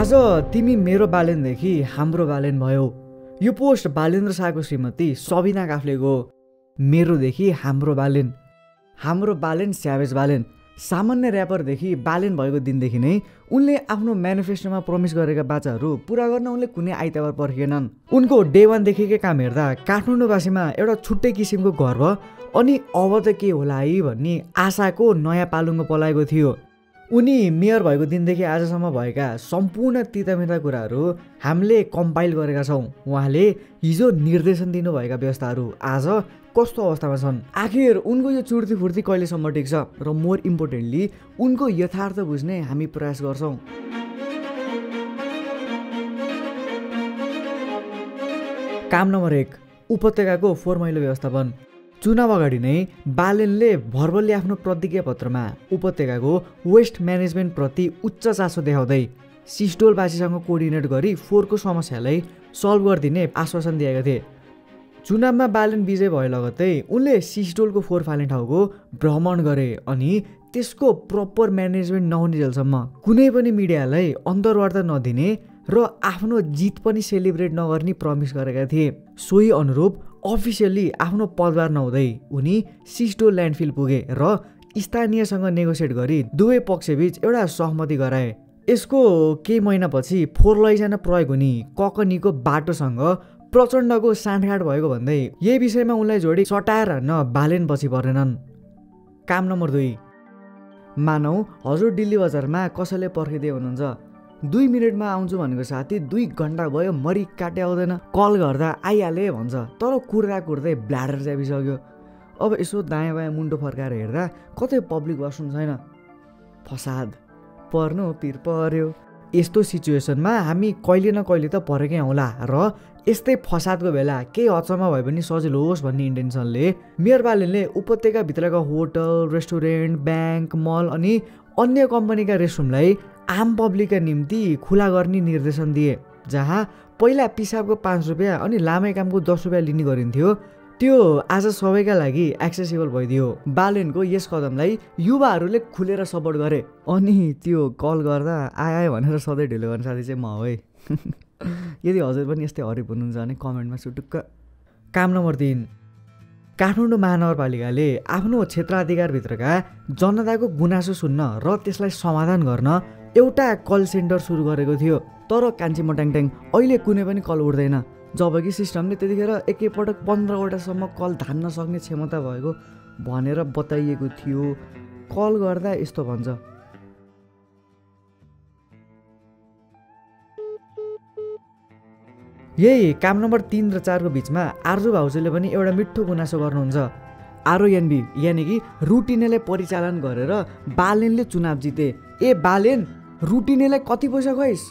आज तिमी मेरो बालेनदेखि हाम्रो बालेन भयो। यो पोस्ट बालेन्द्र शाहको श्रीमती सबिना काफ्लेको। मेरोदेखि हाम्रो बालेन स्यावेज बालेन। सामान्य ऱ्यापरदेखि बालेन भएको दिनदेखि नै उनले आफ्नो म्यानिफेस्टोमा प्रमिस गरेका बाचाहरू पुरा गर्न उनले कुनै आइतबार पर्खेनन्। उनको डे 1 देखिकै काम हेर्दा काठमाडौँवासीमा एउटा छुट्टै किसिमको गर्व अनि अब त के होला है भन्ने आशाको नयाँ पालुङ्गो पलाएको थियो। उनी मेयर भएको दिनदेखि आजसम्म भएका सम्पूर्ण तितामिता कुराहरू हामीले कम्पाइल गरेका छौँ। उहाँले हिजो निर्देशन दिनुभएका व्यवस्थाहरू आज कस्तो अवस्थामा छन्, आखिर उनको यो चुर्ती फुर्ती कहिलेसम्म टिक्छ र मोर इम्पोर्टेन्टली उनको यथार्थ बुझ्ने हामी प्रयास गर्छौँ। काम नम्बर 1, उपत्यकाको फोहोर मैलो व्यवस्थापन। चुनाव अगाडि नै बालेनले भर्बलले आफ्नो प्रतिज्ञा पत्रमा उपत्यकाको वेस्ट म्यानेजमेन्ट प्रति उच्च चासो देखाउँदै सिस्टोलवासीसँग कोअर्डिनेट गरी फोहोरको समस्यालाई सल्भ गरिदिने आश्वासन दिएका थिए। चुनावमा बालेन विजय भए लगत्तै उनले सिस्टोलको फोहोर फाल्ने ठाउँको भ्रमण गरे अनि त्यसको प्रपर म्यानेजमेन्ट नहुने जेलसम्म कुनै पनि मिडियालाई अन्तर्वार्ता नदिने र आफ्नो जित पनि सेलिब्रेट नगर्ने प्रमिस गरेका थिए। सोही अनुरूप अफिसियल्ली आफ्नो पदभार नहुँदै उनी सिस्टोल ल्यान्डफिल पुगे र स्थानीयसँग नेगोसिएट गरी दुवै पक्षबीच एउटा सहमति गराए। यसको केही महिनापछि फोहोर लैजान प्रयोग हुने ककनीको बाटोसँग प्रचण्डको साँठगाँठ भएको भन्दै यही विषयमा उनलाई जोडी सटाएर हान्न बालेन पछि परेनन्। काम नम्बर 2, मानौ हजुर दिल्ली बजारमा कसैले पर्खिँदै हुनुहुन्छ। 2 मिनटमा आउँछु भनेको साथी 2 घन्टा भयो मरि काटे आउँदैन, कल गर्दा आइहाले भन्छ, तर कुर्दै ब्ल्याडर च्यापिसक्यो। अब यसो दायाँ बायाँ मुन्टो फर्काएर हेर्दा कतै पब्लिक वासरुम छैन। फसाद पर्नु पिर पर्यो। यस्तो सिचुएसनमा हामी कहिले न कहिले त परेकै आउँला र यस्तै फसादको बेला केही हदसम्म भए पनि सजिलो होस् भन्ने इन्टेन्सनले मेयर बालेनले उपत्यकाभित्रका होटल, रेस्टुरेन्ट, ब्याङ्क, मल अनि अन्य कम्पनीका रेस्टरुमलाई आम पब्लिकका निम्ति खुला गर्ने निर्देशन दिए। जहाँ पहिला पिसाबको 5 रुपियाँ अनि लामै कामको 10 रुपियाँ लिने गरिन्थ्यो त्यो आज सबैका लागि एक्सेसिबल भइदियो। बालेनको यस कदमलाई युवाहरूले खुलेर सपोर्ट गरे अनि त्यो कल गर्दा आए भनेर सधैँ ढिलो गर्ने साथी चाहिँ म हो है। यदि हजुर पनि यस्तै हरिप हुनुहुन्छ भने कमेन्टमा सुटुक्क। काम नम्बर 3, काठमाडौँ महानगरपालिकाले आफ्नो क्षेत्राधिकारभित्रका जनताको गुनासो सुन्न र त्यसलाई समाधान गर्न एउटा कल सेन्टर सुरु गरेको थियो। तर कान्छी मट्याङट्याङ अहिले कुनै पनि कल उठ्दैन, जबकि सिस्टमले त्यतिखेर एकैपटक 15 वटासम्म कल धान्न सक्ने क्षमता भएको भनेर बताइएको थियो। कल गर्दा यस्तो भन्छ। यही काम नम्बर 3 र 4 को बिचमा आर्जु भाउजूले पनि एउटा मिठो गुनासो गर्नुहुन्छ। आरओएनबी यानि कि रुटिनेलाई परिचालन गरेर बालेनले चुनाव जिते। ए बालेन, रुटिनेलाई कति पैसा खुवाइस्?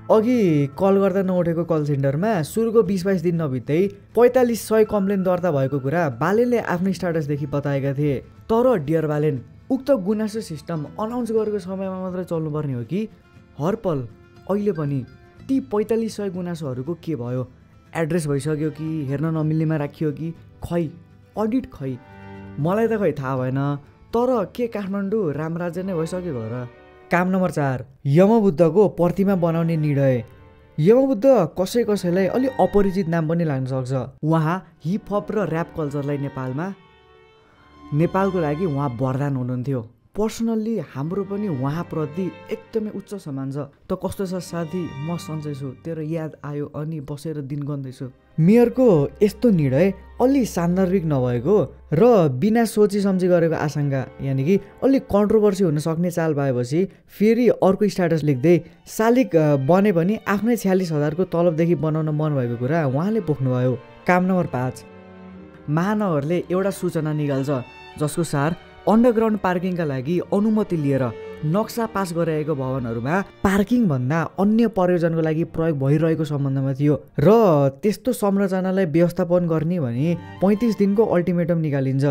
अघि कल गर्दा नउठेको कल सेन्टरमा सुरुको 20-22 दिन नबित्दै 4500 कम्प्लेन दर्ता भएको कुरा बालेनले आफ्नो स्ट्याटसदेखि बताएका थिए। तर डियर बालेन, उक्त गुनासो सिस्टम अनाउन्स गरेको समयमा मात्रै चल्नुपर्ने हो कि हरपल अहिले पनि ती 4500 गुनासोहरूको के भयो? एड्रेस भइसक्यो कि हेर्न नमिल्नेमा राखियो कि खै अडिट खै मलाई त खै थाहा भएन। तर के काठमाडौँ रामराज्य नै भइसक्यो घर। काम नम्बर 4, यमबुद्धको प्रतिमा बनाउने निर्णय। यमबुद्ध कसैलाई अलि अपरिचित नाम पनि लाग्न सक्छ। उहाँ हिपहप र ऱ्याप कल्चरलाई नेपालको लागि उहाँ वरदान हुनुहुन्थ्यो। पर्सनल्ली हाम्रो पनि उहाँप्रति एकदमै उच्च सम्मान छ। त कस्तो छ साथी? म सन्चै छु, तेरो याद आयो अनि बसेर दिन गन्दैछु। मेयरको यस्तो निर्णय अलि सान्दर्भिक नभएको र बिना सोची सम्झी गरेको आशंका यानि कि अलि कन्ट्रोभर्सी हुन सक्ने चाल पाएपछि फेरि अर्को स्ट्याटस लेख्दै शालिक बने पनि आफ्नै 46,000 को तलबदेखि बनाउन मन भएको कुरा उहाँले पोख्नुभयो। काम नम्बर 5, महानगरले एउटा सूचना निकाल्छ जसको सार अन्डरग्राउन्ड पार्किङका लागि अनुमति लिएर नक्सा पास गराएको भवनहरूमा पार्किङ भन्दा अन्य प्रयोजनको लागि प्रयोग भइरहेको सम्बन्धमा थियो र त्यस्तो संरचनालाई व्यवस्थापन गर्ने भने 35 दिनको अल्टिमेटम निकालिन्छ।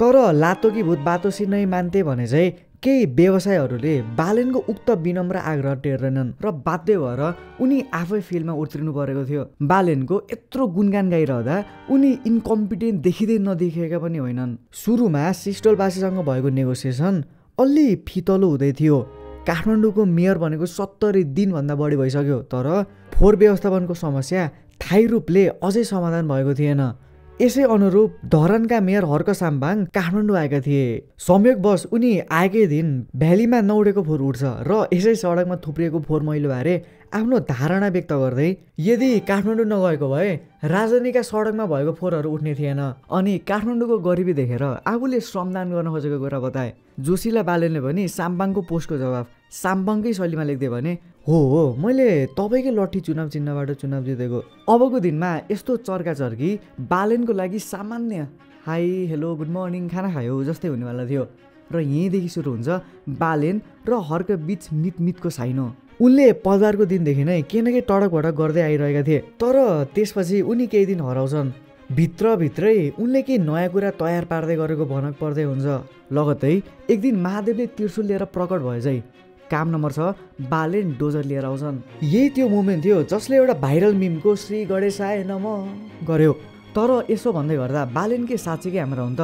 तर लातो कि भूत बातोसी नै मान्थे भने चाहिँ केही व्यवसायहरूले बालेनको उक्त विनम्र आग्रह टेर्दैनन् र बाध्य भएर उनी आफै फिल्डमा उत्रिनु परेको थियो। बालेनको यत्रो गुणगान गाइरहँदा उनी इन्कम्पिटेन्ट देखिँदै नदेखिएका पनि होइनन्। सुरुमा सिस्टोलवासीसँग भएको नेगोसिएसन अलि फितलो हुँदै थियो। काठमाडौँको मेयर भनेको 70 दिनभन्दा बढी भइसक्यो, तर फोहोर व्यवस्थापनको समस्या स्थायी रूपले अझै समाधान भएको थिएन। यसै अनुरूप धरानका मेयर हर्क साम्बाङ काठमाडौँ आएका थिए। संयोगवश उनी आएकै दिन भ्यालीमा नउडेको फोहोर उठ्छ र यसै सडकमा थुप्रिएको फोहोर मैलोबारे आफ्नो धारणा व्यक्त गर्दै यदि काठमाडौँ नगएको भए राजधानीका सडकमा भएको फोहोरहरू उठ्ने थिएन। अनि काठमाडौँको गरिबी देखेर आफूले श्रमदान गर्न खोजेको कुरा बताए। जोशीला बालेनले पनि साम्बाङको पोस्टको जवाफ साम्बाङकै शैलीमा लेख्दै भने, हो मैले तपाईँकै लट्ठी चुनाव चिन्हबाट चुनाव जितेको। अबको दिनमा यस्तो चर्काचर्की बालेनको लागि सामान्य हाई हेलो गुड मर्निङ खाना खायो जस्तै हुनेवाला थियो। र यहीँदेखि सुरु हुन्छ बालेन र हर्क बीच मितको साइनो। उनले पदबारको दिनदेखि नै के न के टडक भडक गर्दै आइरहेका थिए, तर त्यसपछि उनी केही दिन हराउँछन्। भित्रभित्रै उनले केही नयाँ कुरा तयार पार्दै गरेको भनक पर्दै हुन्छ। लगत्तै एक दिन महादेवले त्रिशूल लिएर प्रकट भए चाहिँ काम नम्बर 6 बालेन डोजर लिएर आउँछन्। यही त्यो मोमेन्ट थियो जसले एउटा भाइरल मिमको श्री गणेशाय नमः गर्यो। तर यसो भन्दै गर्दा बालेन के साँच्चीकै हाम्रा हुन् त?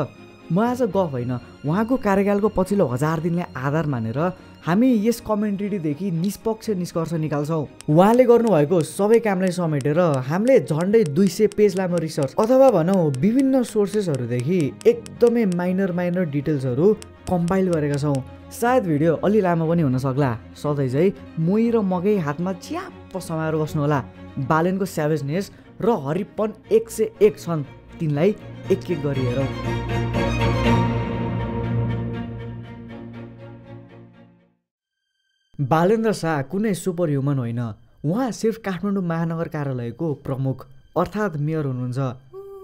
म आज गफ होइन, उहाँको कार्यकालको पछिल्लो 1000 दिनलाई आधार मानेर हामी यस कमेन्ट्रीदेखि निष्पक्ष निष्कर्ष निकाल्छौँ। उहाँले गर्नुभएको सबै कामलाई समेटेर हामीले झन्डै 200 पेज लामो रिसर्च अथवा भनौँ विभिन्न सोर्सेसहरूदेखि एकदमै माइनर डिटेल्सहरू कम्पाइल गरेका छौँ। सायद भिडियो अलि लामो पनि हुन सक्ला। सधैँ चाहिँ मोही र मकै हातमा च्याप्प समाएर बस्नु होला। बालेनको स्याभेजनेस र हरिपन 101 छन्, तिनलाई एक एक गरी हेरौँ। बालेन्द्र शाह कुनै सुपर ह्युमन होइन। उहाँ सिर्फ काठमाडौँ महानगर कार्यालयको प्रमुख अर्थात् मेयर हुनुहुन्छ।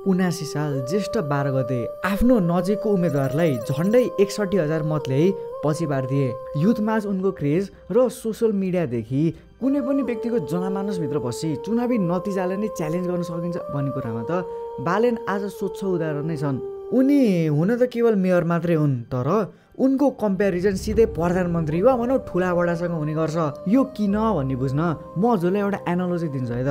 79 साल ज्येष्ठ 12 गते आफ्नो नजिकको उम्मेदवारलाई झन्डै 61,000 मत ल्याई पछि पारिदिए। युथमाझ उनको क्रेज र सोसल मिडियादेखि कुनै पनि व्यक्तिको जनमानसभित्र बसी चुनावी नतिजालाई नै च्यालेन्ज गर्न सकिन्छ भन्ने कुरामा त बालेन आज स्वच्छ उदाहरण नै छन्। उनी हुन त केवल मेयर मात्रै हुन्, तर उनको कम्पेरिजन सिधै प्रधानमन्त्री वा भनौँ ठुला बडासँग हुने गर्छ। यो किन भन्ने बुझ्न म हजुरलाई एउटा एनालोजी दिन्छु है त।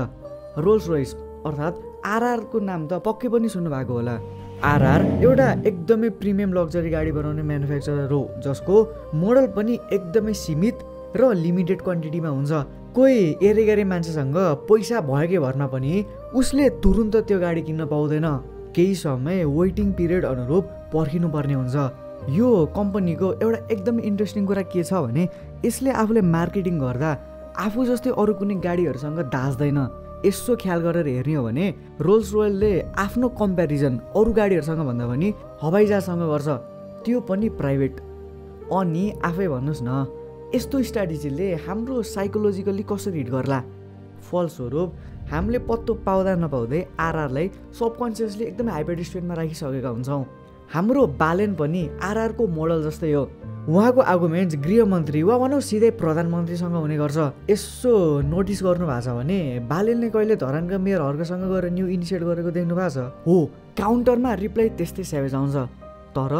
रोल्स रोयस अर्थात् आरआरको नाम त पक्कै पनि सुन्नुभएको होला। आरआर एउटा एकदमै प्रिमियम लग्जरी गाडी बनाउने म्यानुफ्याक्चरर हो, जसको मोडल पनि एकदमै सीमित र लिमिटेड क्वान्टिटीमा हुन्छ। कोही एरेगेरे मान्छेसँग पैसा भएकै भरमा पनि उसले तुरुन्त त्यो गाडी किन्न पाउँदैन। केही समय वेटिङ पिरियड अनुरूप पर्खिनुपर्ने हुन्छ। यो कम्पनीको एउटा एकदमै इन्ट्रेस्टिङ कुरा के छ भने यसले आफूले मार्केटिङ गर्दा आफू जस्तै अरू कुनै गाडीहरूसँग दाच्दैन। यसो ख्याल गरेर हेर्ने हो भने रोल्स रोयसले आफ्नो कम्पेरिजन अरू गाडीहरूसँग भन्दा पनि हवाईजहाजसँग गर्छ, त्यो पनि प्राइभेट। अनि आफै भन्नुहोस् न, यस्तो स्ट्राटेजीले हाम्रो साइकोलोजिकल्ली कसरी हिट गर्ला? फलस्वरूप हामीले पत्तो पाउँदा नपाउँदै आरआरलाई सबकन्सियसली एकदमै हाइपरस्टेटमा राखिसकेका हुन्छौँ। हाम्रो बालेन पनि आरआरको मोडल जस्तै हो। उहाँको आर्गुमेन्ट्स गृहमन्त्री वा भनौँ सिधै प्रधानमन्त्रीसँग हुने गर्छ। यसो नोटिस गर्नु भएको छ भने बालेनले कहिले धरानका मेयर हर्कसँग गएर न्यू इनिसिएट गरेको देख्नु भएको छ? हो, काउन्टरमा रिप्लाई त्यस्तै स्याभेज आउँछ। तर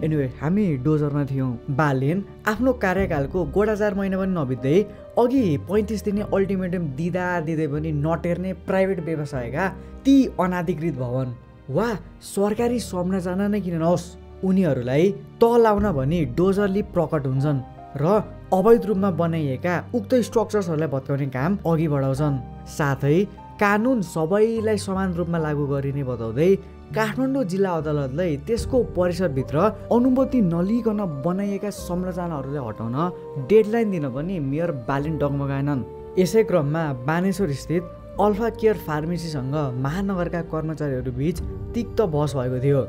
एनिवे हामी डोजरमा थियौँ। बालेन आफ्नो कार्यकालको 4 महिना पनि नबित्दै अघि 35 दिने अल्टिमेटम दिँदै पनि नटेर्ने प्राइभेट व्यवसायका ती अनाधिकृत भवन वा सरकारी संरचना नै किन नहोस्, उनीहरूलाई तह लाउन भनी डोजरले प्रकट हुन्छन् र अवैध रूपमा बनाइएका उक्त स्ट्रक्चर्सहरूलाई भत्काउने काम अघि बढाउँछन्। साथै कानुन सबैलाई समान रूपमा लागू गरिने बताउँदै काठमाडौँ जिल्ला अदालतलाई त्यसको परिसरभित्र अनुमति नलिकन बनाइएका संरचनाहरूलाई हटाउन डेडलाइन दिन पनि मेयर बालेन डगमगाएनन्। यसै क्रममा बानेश्वर स्थित अल्फा केयर फार्मेसीसँग महानगरका कर्मचारीहरू बीच तिक्त बहस भएको थियो।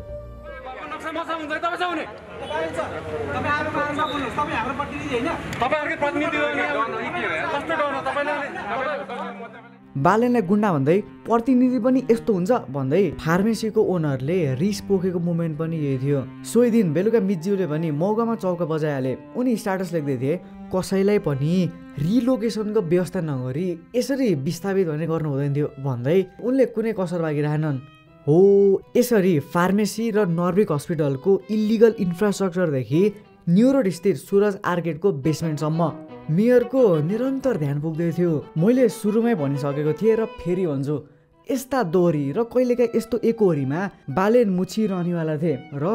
बालेनलाई गुन्डा भन्दै प्रतिनिधि पनि यस्तो हुन्छ भन्दै फार्मेसीको ओनरले रिस पोखेको मोमेन्ट पनि यही थियो। सोही दिन बेलुका मितज्यूले पनि मौकामा चौका बजाइहाले। उनी स्ट्याटस लेख्दै थिए, कसैलाई पनि रिलोकेसनको व्यवस्था नगरी यसरी विस्थापित भने गर्नु हुँदैन थियो भन्दै उनले कुनै कसर बाँकी राखेनन्। हो, यसरी फार्मेसी र नर्भिक हस्पिटलको इलिगल इन्फ्रास्ट्रक्चरदेखि न्यू रोड स्थित सुरज आर्केडको बेसमेन्टसम्म मेयरको निरन्तर ध्यान पुग्दै थियो। मैले सुरुमै भनिसकेको थिएँ र फेरि भन्छु, यस्ता दोहोरी र कहिलेकाहीँ यस्तो एकहोरीमा बालेन मुछिरहनेवाला थिए र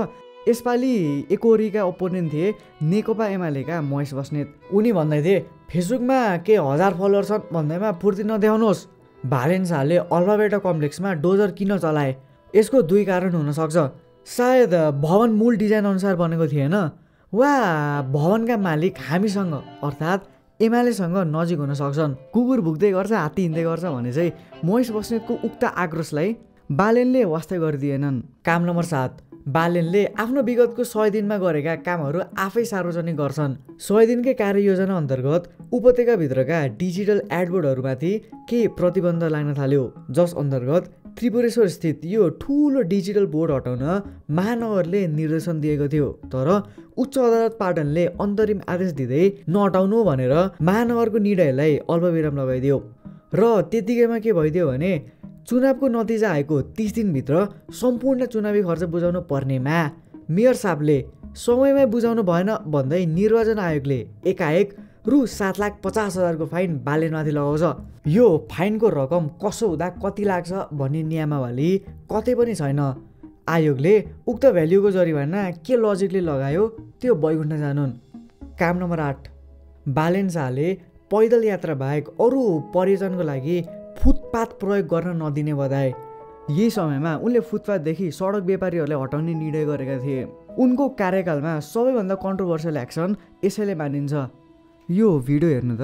यसपालि एकोरीका ओपोनेन्ट थिए नेकपा एमालेका महेश बस्नेत। उनी भन्दै थिए फेसबुकमा के 1000 फलोअर छन् भन्दैमा फुर्ती नदेखाउनुहोस्। बालेन शाहले अल्फाबेटा कम्प्लेक्समा डोजर किन चलाए? यसको 2 कारण हुन सक्छ। सायद भवन मूल डिजाइन अनुसार बनेको थिएन, वा भवनका मालिक हामीसँग अर्थात् एमालेसँग नजिक हुन सक्छन्। कुकुर भुक्दै गर्छ हात्ती हिँड्दै गर्छ भने चाहिँ महेश बस्नेतको उक्त आक्रोशलाई बालेनले वास्तै गरिदिएनन्। काम नम्बर 7, बालेनले आफ्नो विगतको 100 दिनमा गरेका कामहरू आफै सार्वजनिक गर्छन्। 100 दिनकै कार्ययोजना अन्तर्गत उपत्यकाभित्रका डिजिटल एडबोर्डहरूमाथि केही प्रतिबन्ध लाग्न थाल्यो, जस अन्तर्गत त्रिपुरेश्वर स्थित यो ठुलो डिजिटल बोर्ड हटाउन महानगरले निर्देशन दिएको थियो। तर उच्च अदालत पाटनले अन्तरिम आदेश दिँदै नहटाउनु भनेर महानगरको निर्णयलाई अल्पविराम लगाइदियो। र त्यतिकैमा के भइदियो भने चुनावको नतिजा आएको 30 दिनभित्र सम्पूर्ण चुनावी खर्च बुझाउनु पर्नेमा मेयर साहबले समयमै बुझाउनु भएन भन्दै निर्वाचन आयोगले एकाएक रु 7,50,000 को फाइन बालेनमाथि लगाउँछ। यो फाइनको रकम कसो हुँदा कति लाग्छ भन्ने नियमावली कतै पनि छैन। आयोगले उक्त भ्याल्युको जरिवाना के लजिकले लगायो त्यो बैकुण्ठ जानुन्। काम नम्बर 8, बालेन शाहले पैदल यात्रा बाहेक अरू पर्यटनको लागि फुटपाथ प्रयोग गर्न नदिने बताए। यही समयमा उनले फुटपाथदेखि सडक व्यापारीहरूलाई हटाउने निर्णय गरेका थिए। उनको कार्यकालमा सबैभन्दा कन्ट्रोभर्सियल एक्सन यसैले मानिन्छ। यो भिडियो हेर्नु त।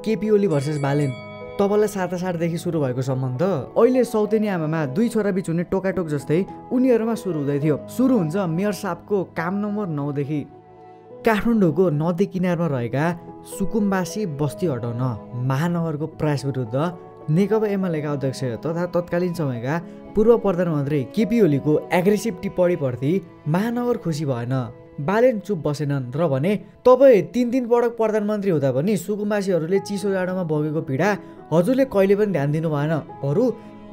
केपी ओली भर्सेस बालेन। तबलाई 7/8देखि सुरु भएको सम्बन्ध अहिले सौतेनी आमामा 2 छोरा बीच हुने टोकाटोक जस्तै उनीहरूमा सुरु हुँदै थियो। सुरु हुन्छ मेयर साहबको काम नम्बर 9 देखि। काठमाडौँको नदी किनारमा रहेका सुकुम्बासी बस्ती हटाउन महानगरको प्रयास विरुद्ध नेकपा एमालेका अध्यक्ष तथा तत्कालीन समयका पूर्व प्रधानमन्त्री केपी ओलीको एग्रेसिभ टिप्पणीप्रति महानगर खुसी भएन। बालेन चुप बसेनन् र भने तपाईँ 3 पटक प्रधानमन्त्री हुँदा पनि सुकुम्बासीहरूले चिसो जाडोमा भोगेको पीडा हजुरले कहिले पनि ध्यान दिनु भएन,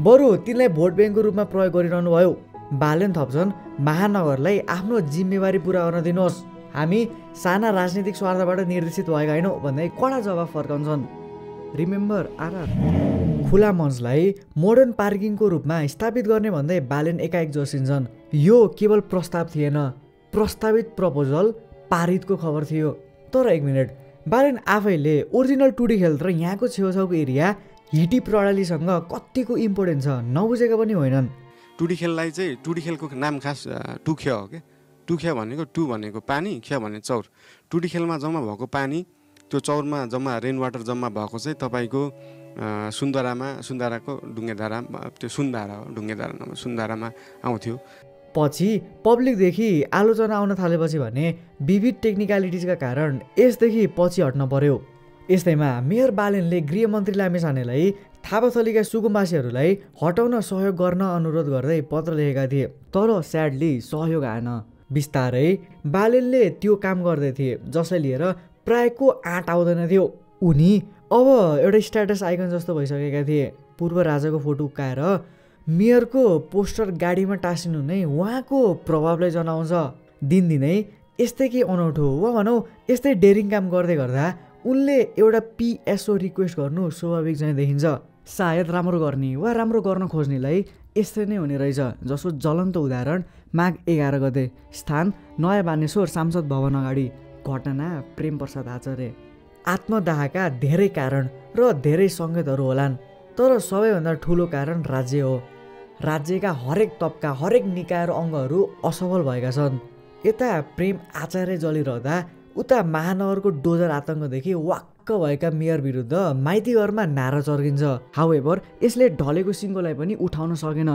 बरु तिनलाई भोट ब्याङ्कको रूपमा प्रयोग गरिरहनु भयो। बालेन थप्छन् महानगरलाई आफ्नो जिम्मेवारी पुरा गर्न दिनुहोस्, हामी साना राजनीतिक स्वार्थबाट निर्देशित भएका होइनौँ भन्दै कडा जवाफ फर्काउँछन्। Remember RR. खुला मञ्चलाई मोडर्न पार्किङको रूपमा स्थापित गर्ने भन्दै बालेन एकाएक जोसिन्छन्। यो केवल प्रस्ताव थिएन, प्रस्तावित प्रपोजल पारितको खबर थियो। तर 1 मिनट, बालेन आफैले ओरिजिनल टुडी खेल र यहाँको छेउछाउको एरिया हिटी प्रणालीसँग कतिको इम्पोर्टेन्ट छ नबुझेका पनि होइनन्। टुडी खेललाई चाहिँ टुडी खेलको नाम खास टुख्या हो क्या। टुख्या भनेको टु भनेको पानी, ख्या भने चौर। टुडी खेलमा जम्मा भएको पानी त्यो चौरमा जम्मा रेन वाटर जम्मा भएको चाहिँ तपाईँको सुन्दाराको ढुङ्गेधारा, त्यो सुन्दारा हो, ढुङ्गेधारा नभए सुन्दारामा आउँथ्यो। पछि पब्लिकदेखि आलोचना आउन थालेपछि भने विविध टेक्निकलिटिजका कारण यसदेखि पछि हट्न पर्यो। यस्तैमा मेयर बालेनले गृहमन्त्री लामिछानेलाई थापाथलीका सुकुम्बासीहरूलाई हटाउन सहयोग गर्न अनुरोध गर्दै पत्र लेखेका थिए। तर स्याडली सहयोग आएन। बिस्तारै बालेनले त्यो काम गर्दै थिए जसलाई लिएर प्रायको आँट आउँदैन थियो। उनी अब एउटा स्ट्याटस आइकन जस्तो भइसकेका थिए। पूर्व राजाको फोटो उकाएर मेयरको पोस्टर गाडीमा टाँसिनु नै उहाँको प्रभावलाई जनाउँछ। दिनदिनै यस्तै केही अनौठो वा भनौँ यस्तै डेरिङ काम गर्दै गर्दा उनले एउटा पिएसओ रिक्वेस्ट गर्नु स्वाभाविक चाहिँ देखिन्छ। सायद राम्रो गर्ने वा राम्रो गर्न खोज्नेलाई यस्तै नै हुने रहेछ, जसको ज्वलन्त उदाहरण माघ 11 गते स्थान नयाँ बानेश्वर सांसद भवन अगाडि। घटना प्रेम प्रसाद आचार्य। आत्मदाहका धेरै कारण र धेरै सङ्केतहरू होलान्, तर सबैभन्दा ठुलो कारण राज्य हो। राज्यका हरेक तबका हरेक निकाय र अङ्गहरू असफल भएका छन्। यता प्रेम आचार्य जलिरहँदा उता महानगरको डोजर आतङ्कदेखि वाक्क भएका मेयर विरुद्ध माइती घरमा नारा चर्किन्छ। हाउएभर यसले ढलेको सिङ्गोलाई पनि उठाउन सकेन,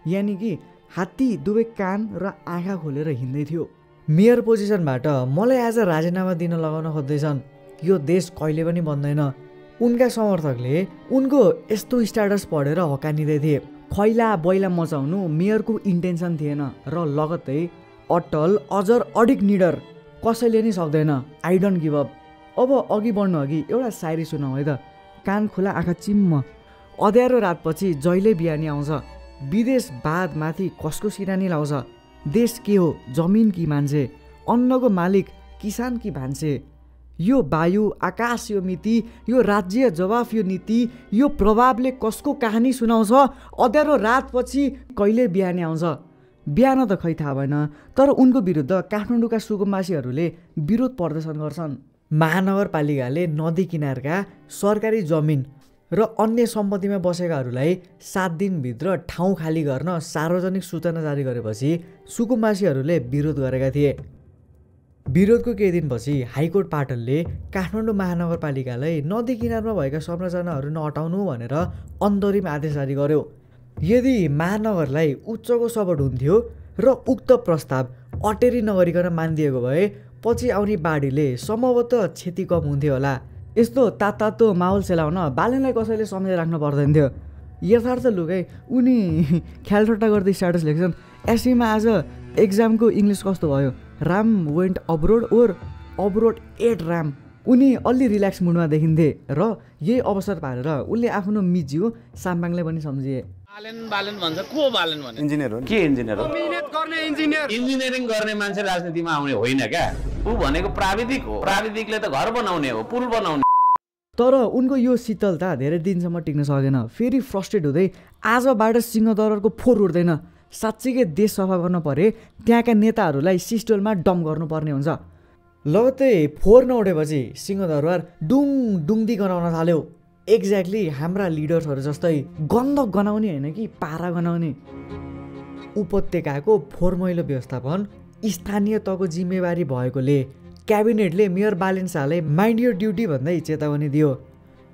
यानि कि हात्ती दुवै कान र आँखा खोलेर हिँड्दै थियो। मेयर पोजिसनबाट मलाई आज राजीनामा दिन लगाउन खोज्दैछन्। यो देश कहिले पनि बन्दैन। उनका समर्थकले उनको यस्तो स्ट्याटस पढेर हकानिँदै थिए। खैला बैला मचाउनु मेयरको इन्टेन्सन थिएन र लगत्तै अटल अजर अडिक निडर कसैले नि सक्दैन, आई डोन्ट गिभ अप। अब अघि बढ्नु अघि एउटा सायरी सुनाऊ है त। कान खुला आँखा चिम्म, अँध्यारो रातपछि जहिले बिहानी आउँछ। विदेश बादमाथि कसको सिरानी लाउँछ। देश के हो, जमिन कि मान्छे? अन्नको मालिक किसान कि भान्से, यो वायु आकाश यो मिति, यो राज्य जवाफ यो नीति, यो प्रभावले कसको कहानी सुनाउँछ, अँध्यारो रातपछि कहिले बिहानै आउँछ। बिहान त खै थाहा भएन, तर उनको विरुद्ध काठमाडौँका सुकुम्बासीहरूले विरोध प्रदर्शन गर्छन्। महानगरपालिकाले नदी किनारका सरकारी जमिन र अन्य सम्पत्तिमा बसेकाहरूलाई 7 दिनभित्र ठाउँ खाली गर्न सार्वजनिक सूचना जारी गरेपछि सुकुम्बासीहरूले विरोध गरेका थिए। विरोधको केही दिनपछि हाइकोर्ट पाटनले काठमाडौँ महानगरपालिकालाई नदी किनारमा भएका संरचनाहरू नहटाउनु भनेर अन्तरिम आदेश जारी गर्यो। यदि महानगरलाई उच्चको सपोर्ट हुन्थ्यो र उक्त प्रस्ताव अटेरी नगरिकन मानिदिएको भए पछि आउने बाढीले सम्भवतः क्षति कम हुन्थ्यो होला। यस्तो तातो माहौल सेलाउन बालेनलाई कसैले सम्झेर राख्नु पर्दैन थियो। यथार्थ लुकै उनी ख्यालठट्टा गर्दै स्ट्याटस लेख्छन्, एसईमा आज एक्जामको इङ्ग्लिस कस्तो भयो, Ram went abroad or abroad at Ram. उनी अलि रिल्याक्स मुडमा देखिन्थे र यही अवसर पारेर उनले आफ्नो मिजियो साम्बाङलाई पनि सम्झिए। बालेन भन्छ, को बालेन भने इन्जिनियर हो। के इन्जिनियर हो? मिहिनेत गर्ने इन्जिनियर। इन्जिनियरिङ गर्ने मान्छे राजनीतिमा आउने होइन क्या। ऊ भनेको प्राविधिक हो। प्राविधिकले त घर बनाउने हो, पुल बनाउने। तर उनको यो शीतलता धेरै दिनसम्म टिक्न सकेन। फेरि फ्रस्ट्रेट हुँदै आजबाट सिंहदरबारको फोहोर उठ्दैन, साँच्चीकै देश सफा गर्न परे त्यहाँका नेताहरूलाई सिस्टोलमा डम्प गर्नुपर्ने हुन्छ। लगत्तै फोहोर नउठेपछि सिंहदरबार डुङ डुङ्दी गनाउन थाल्यो। एक्ज्याक्टली हाम्रा लिडर्सहरू जस्तै गन्ध गनाउने होइन कि पारा गनाउने। उपत्यकाको फोहोर मैलो व्यवस्थापन स्थानीय तहको जिम्मेवारी भएकोले क्याबिनेटले मेयर बालेन शाहलाई माइन्ड योर ड्युटी भन्दै चेतावनी दियो।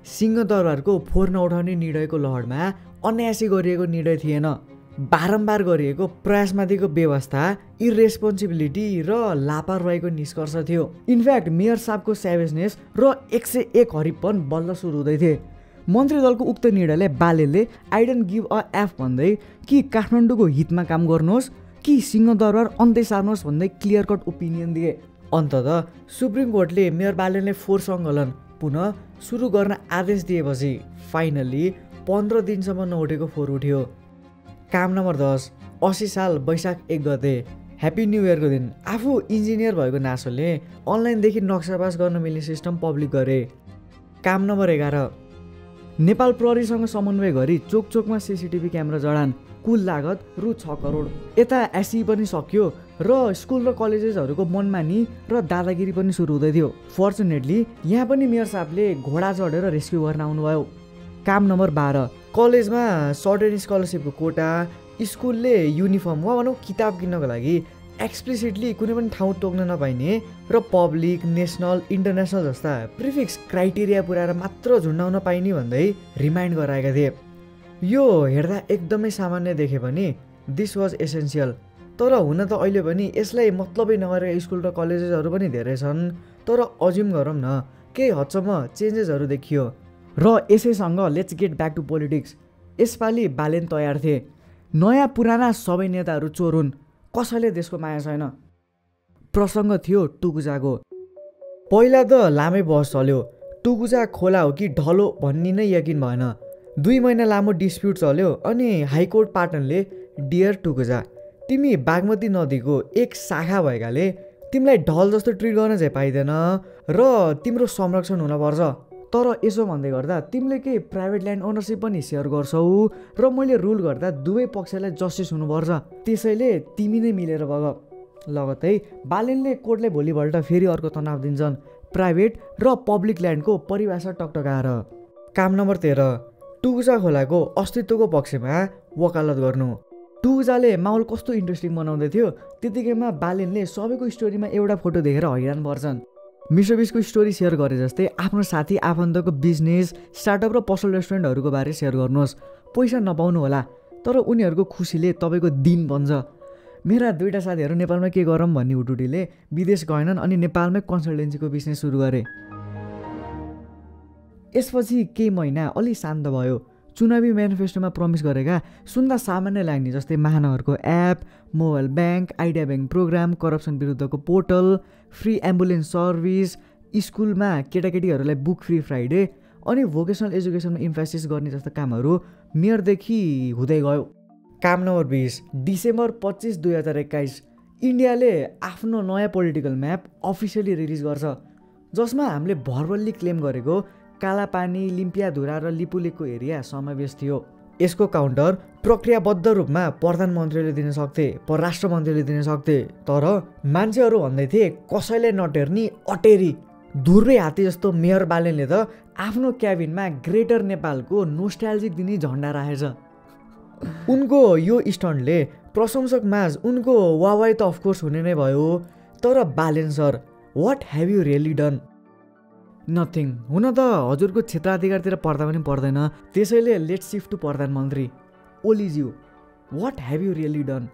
सिंहदरबारको फोहोर नउठाउने निर्णयको लहरमा अनायासी गरिएको निर्णय थिएन, बारम्बार गरिएको प्रयासमाथिको व्यवस्था, इरेस्पोन्सिबिलिटी र लापरवाहीको निष्कर्ष थियो। इनफ्याक्ट मेयर साहबको सेभेजनेस र 101 हरिपन बल्ल सुरु हुँदै थिए। मन्त्री दलको उक्त निर्णयले बालेनले I don't give a F भन्दै कि काठमाडौँको हितमा काम गर्नुहोस् कि सिंहदरबार अन्त्य सार्नुहोस् भन्दै क्लियर कट ओपिनियन दिए। अन्ततः सुप्रिम कोर्टले मेयर बालेनले फोहोर सङ्कलन पुनः सुरु गर्न आदेश दिएपछि फाइनल्ली 15 दिनसम्म नउठेको फोहोर उठ्यो। काम नम्बर 10, 80 साल वैशाख 1 गते, ह्याप्पी न्यू इयरको दिन आफू इन्जिनियर भएको नासोले अनलाइनदेखि नक्सापास गर्न मिल्ने सिस्टम पब्लिक गरे। काम नम्बर 11, नेपाल प्रहरीसँग समन्वय गरी चोक चोकमा सिसिटिभी क्यामेरा जडान, कुल लागत रु 6 करोड। यता एसई पनि सक्यो र स्कुल र कलेजेसहरूको मनमानी र दादागिरी पनि सुरु हुँदै थियो। फर्चुनेटली यहाँ पनि मेयर साहबले घोडा चढेर रेस्क्यु गर्न आउनुभयो। काम नम्बर 12, कलेजमा सर्टेन स्कलरसिपको कोटा, स्कुलले युनिफर्म वा भनौँ किताब किन्नको लागि एक्सप्लिसिटली कुनै पनि ठाउँ तोक्न नपाइने र पब्लिक, नेसनल, इन्टरनेसनल जस्ता प्रिफिक्स क्राइटेरिया पुऱ्याएर मात्र झुन्डाउन पाइने भन्दै रिमाइन्ड गराएका थिए। यो हेर्दा एकदमै सामान्य देखे पनि दिस वाज एसेन्सियल। तर हुन त अहिले पनि यसलाई मतलबै नगरेका स्कुल र कलेजेसहरू पनि धेरै छन्। तर अज्युम गरौँ न केही हदसम्म चेन्जेसहरू देखियो र यसैसँग let's get back to politics. यसपालि बालेन तयार थिए। नयाँ पुराना सबै नेताहरू चोर हुन्, कसैले देशको माया छैन। प्रसङ्ग थियो टुकुचाको। पहिला त लामै बहस चल्यो, टुकुचा खोला हो कि ढलो भन्ने नै यकिन भएन। 2 महिना लामो डिस्प्युट चल्यो अनि हाइकोर्ट पाटनले डियर टुकुचा, तिमी बागमती नदीको एक शाखा भएकाले तिमीलाई ढल जस्तो ट्रिट गर्न चाहिँ पाइँदैन र तिम्रो संरक्षण हुनपर्छ। तर यसो भन्दै गर्दा तिमीले केही प्राइभेट ल्यान्ड ओनरसिप पनि सेयर गर्छौ र मैले रुल गर्दा दुवै पक्षलाई जस्टिस हुनुपर्छ, त्यसैले तिमी नै मिलेर बग। लगत्तै बालेनले कोर्टले भोलिपल्ट फेरि अर्को तनाव दिन्छन्, प्राइभेट र पब्लिक ल्यान्डको परिभाषा टकटकाएर। काम नम्बर 13, टुकुचा खोलाको अस्तित्वको पक्षमा वकालत गर्नु। टुकुचाले माहौल कस्तो इन्ट्रेस्टिङ बनाउँदै थियो त्यतिकैमा बालेनले सबैको स्टोरीमा एउटा फोटो देखेर हैरान पर्छन्। मिस्टर स्टोरी सेयर गरे जस्तै आफ्नो साथी आफन्तको बिजनेस, स्टार्टअप र पसल रेस्टुरेन्टहरूको बारे सेयर गर्नुहोस्। पैसा नपाउनु होला तर उनीहरूको खुसीले तपाईँको दिन बन्छ। मेरा 2टा साथीहरू नेपालमा के गरौँ भन्ने हुटुटीले विदेश गएनन् अनि नेपालमै कन्सल्टेन्सीको बिजनेस सुरु गरे। यसपछि केही महिना अलि शान्त भयो। चुनावी म्यानिफेस्टोमा प्रमिस गरेका सुन्दा सामान्य लाग्ने जस्तै महानगरको app, mobile bank, idea bank programme, corruption विरुद्धको पोर्टल, फ्री एम्बुलेन्स सर्भिस, स्कुलमा केटाकेटीहरूलाई बुक फ्री फ्राइडे अनि भोकेसनल एजुकेसनमा इम्फेसिस गर्ने जस्ता कामहरू मेयरदेखि हुँदै गयो। काम नम्बर 20, डिसेम्बर 25, 2021, इन्डियाले आफ्नो नयाँ पोलिटिकल म्याप अफिसियली रिलिज गर्छ जसमा हामीले भर्बल्ली क्लेम गरेको कालापानी, लिम्पियाधुरा र लिपुलेकको एरिया समावेश थियो। यसको काउन्टर प्रक्रियाबद्ध रूपमा प्रधानमन्त्रीले दिन सक्थे, परराष्ट्र मन्त्रीले दिन सक्थे। तर मान्छेहरू भन्दै थिए कसैले नटेर्नी अटेरी। धुर्रे हात्ती जस्तो मेयर बालेनले त आफ्नो क्याबिनमा ग्रेटर नेपालको नोस्टाल्जिक दिने झन्डा राखेछ। उनको यो स्टन्टले प्रशंसक माझ उनको वावाई त अफकोर्स हुने नै भयो। तर Balen sir, what have you really done? Nothing. हुन त हजुरको क्षेत्राधिकारतिर पर्दा पनि पर्दैन, त्यसैले लेट्स सिफ्ट टु प्रधानमन्त्री। ओलीज्यू, what have you really done?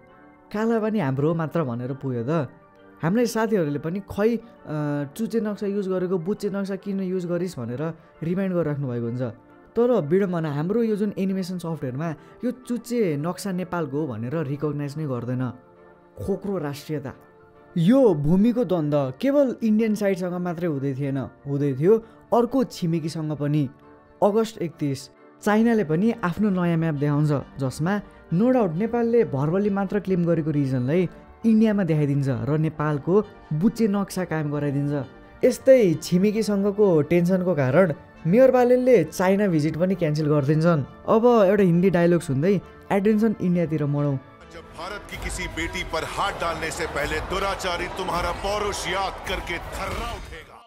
काला पनि हाम्रो मात्र भनेर पुग्यो त। हामीलाई साथीहरूले पनि खै चुचे नक्सा युज गरेको बुच्चे नक्सा किन युज गरिस् भनेर रिमाइन्ड गरिराख्नु भएको हुन्छ। तर विडम्बना हाम्रो यो जुन एनिमेसन सफ्टवेयरमा यो चुचे नक्सा नेपालको हो भनेर रिकगनाइज नै गर्दैन। खोक्रो राष्ट्रियता। यो भूमिको द्वन्द्व केवल इन्डियन साइडसँग मात्रै हुँदै थियो अर्को छिमेकीसँग पनि। अगस्त 31 चाइनाले पनि आफ्नो नयाँ म्याप देखाउँछ जसमा नो डाउट नेपालले भर्बली मात्र क्लेम गरेको रिजनलाई इन्डियामा देखाइदिन्छ र नेपालको बुच्चे नक्सा कायम गराइदिन्छ। यस्तै छिमेकीसँगको टेन्सनको कारण मेयर बालेनले चाइना भिजिट पनि क्यान्सल गरिदिन्छन्। अब एउटा हिन्दी डायलग सुन्दै एटेन्सन इन्डियातिर मोडौँ। जब भारत की किसी बेटी पर हाथ डालने से पहले दुराचारी तुम्हारा पौरुष याद करके थर्रा उठेगा।